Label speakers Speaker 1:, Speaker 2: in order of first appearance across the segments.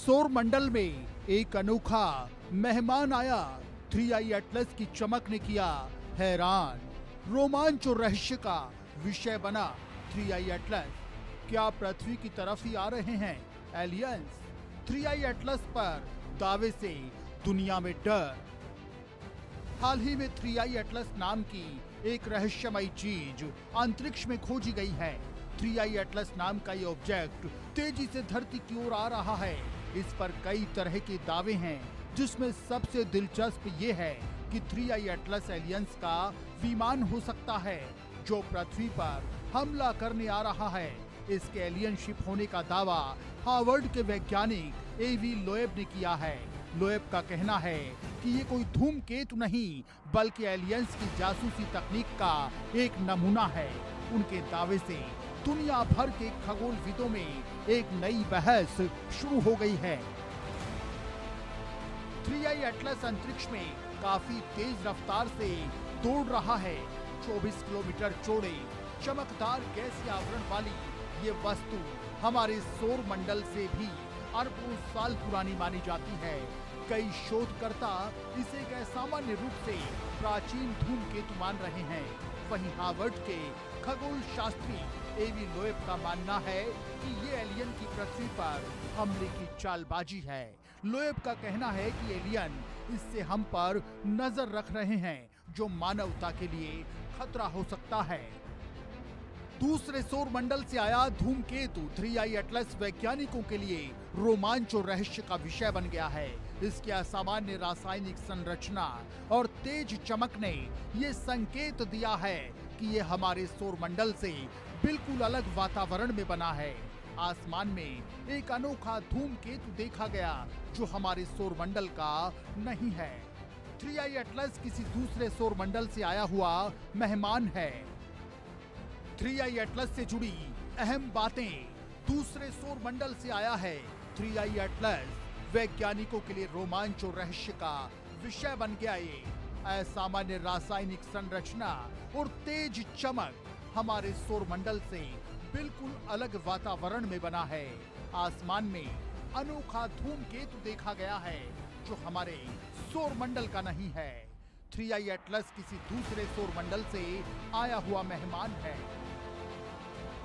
Speaker 1: सौर मंडल में एक अनोखा मेहमान आया। 3i एटलस की चमक ने किया हैरान। रोमांच और रहस्य का विषय बना 3i एटलस। क्या पृथ्वी की तरफ ही आ रहे हैं एलियंस? 3i एटलस पर दावे से दुनिया में डर। हाल ही में 3i एटलस नाम की एक रहस्यमयी चीज अंतरिक्ष में खोजी गई है। 3i एटलस नाम का ये ऑब्जेक्ट तेजी से धरती की ओर आ रहा है। इस पर कई तरह के दावे हैं, जिसमें सबसे दिलचस्प ये है कि 3i एटलस एलियंस का विमान हो सकता है जो पृथ्वी पर हमला करने आ रहा है। इसके एलियन शिप होने का दावा हार्वर्ड के वैज्ञानिक एवी लोएब ने किया है। लोएब का कहना है कि ये कोई धूमकेतु नहीं, बल्कि एलियंस की जासूसी तकनीक का एक नमूना है। उनके दावे से दुनिया भर के खगोलविदों में एक नई बहस शुरू हो गई है। 3i एटलस अंतरिक्ष में काफी तेज रफ्तार से दौड़ रहा है। 24 किलोमीटर चौड़े चमकदार गैसीय आवरण वाली ये वस्तु हमारे सौर मंडल से भी अरबों साल पुरानी मानी जाती है। कई शोधकर्ता इसे एक असामान्य रूप से प्राचीन धूमकेतु मान रहे हैं। वहीं हार्वर्ड के खगोल शास्त्री एवी लोएब का मानना है कि ये एलियन की पृथ्वी पर हमले की चालबाजी है। लोएब का कहना है कि एलियन इससे हम पर नजर रख रहे हैं, जो मानवता के लिए खतरा हो सकता है। दूसरे सौर मंडल से आया धूमकेतु 3i एटलस वैज्ञानिकों के लिए रोमांच और रहस्य का विषय बन गया है। इसकी असामान्य रासायनिक संरचना और तेज चमक ने ये संकेत दिया है कि ये हमारे सौर मंडल से बिल्कुल अलग वातावरण में बना है। आसमान में एक अनोखा धूमकेतु देखा गया जो हमारे सौर मंडल का नहीं है। 3i एटलस किसी दूसरे सौर मंडल से आया हुआ मेहमान है। 3i एटलस से जुड़ी अहम बातें। दूसरे सौर मंडल से आया है 3i एटलस। वैज्ञानिकों के लिए रोमांच और रहस्य का विषय बन गया ये। असामान्य रासायनिक संरचना और तेज चमक हमारे सौर मंडल से बिल्कुल अलग वातावरण में बना है। आसमान में अनोखा धूमकेतु देखा गया है जो हमारे सौर मंडल का नहीं है। 3i एटलस किसी दूसरे सौर मंडल से आया हुआ मेहमान है।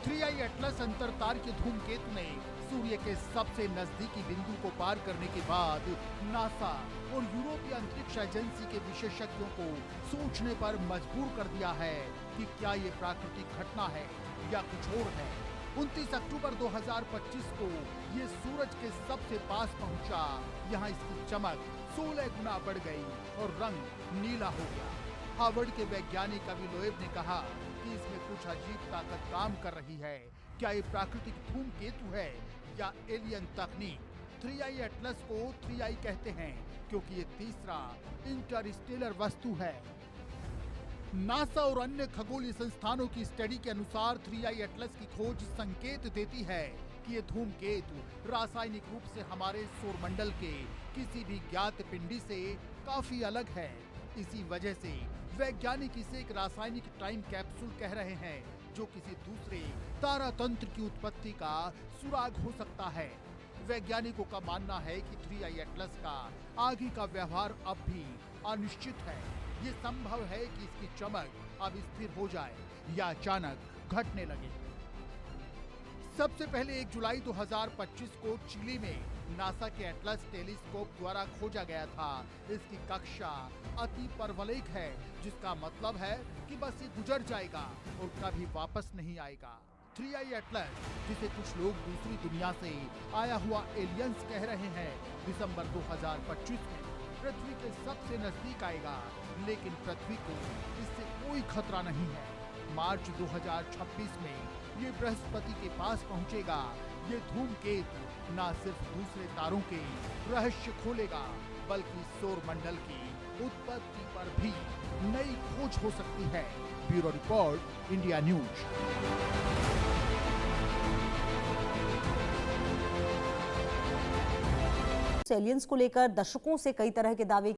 Speaker 1: 3i एटलस अंतरतारीय धूमकेतु ने सूर्य के सबसे नजदीकी बिंदु को पार करने के बाद नासा और यूरोपीय अंतरिक्ष एजेंसी के विशेषज्ञों को सोचने पर मजबूर कर दिया है कि क्या ये प्राकृतिक घटना है या कुछ और है। 29 अक्टूबर 2025 को ये सूरज के सबसे पास पहुंचा। यहाँ इसकी चमक 16 गुना बढ़ गई और रंग नीला हो गया। हार्वर्ड के वैज्ञानिक एवी लोएब ने कहा कि इसमें कुछ अजीब ताकत काम कर रही है। क्या ये प्राकृतिक धूमकेतु है या एलियन तकनीक? 3i एटलस को 3i कहते हैं क्योंकि ये तीसरा इंटरस्टेलर वस्तु है। नासा और अन्य खगोलीय संस्थानों की स्टडी के अनुसार 3i एटलस की खोज संकेत देती है कि ये धूमकेतु रासायनिक रूप से हमारे सौर मंडल के किसी भी ज्ञात पिंडी से काफी अलग है। इसी वजह से वैज्ञानिक इसे एक रासायनिक टाइम कैप्सूल कह रहे हैं, जो किसी दूसरे तारा तंत्र की उत्पत्ति का सुराग हो सकता है। वैज्ञानिकों का मानना है कि 3i एटलस का आगे का व्यवहार अब भी अनिश्चित है। ये संभव है कि इसकी चमक अब स्थिर हो जाए या अचानक घटने लगे। सबसे पहले 1 जुलाई 2025 को चिली में नासा के एटलस टेलीस्कोप द्वारा खोजा गया था। इसकी कक्षा अति परवलयिक है, जिसका मतलब है कि बस ये गुजर जाएगा और कभी वापस नहीं आएगा। 3i एटलस, जिसे कुछ लोग दूसरी दुनिया से आया हुआ एलियंस कह रहे हैं, दिसंबर 2025 में पृथ्वी के सबसे नजदीक आएगा, लेकिन पृथ्वी को इससे कोई खतरा नहीं है। मार्च 2026 में ये बृहस्पति के पास पहुंचेगा। ये धूमकेतु न सिर्फ दूसरे तारों के रहस्य खोलेगा, बल्कि सौर मंडल की उत्पत्ति पर भी नई खोज हो सकती है। Bureau report, India news.
Speaker 2: Aliens को लेकर दशकों से कई तरह के दावे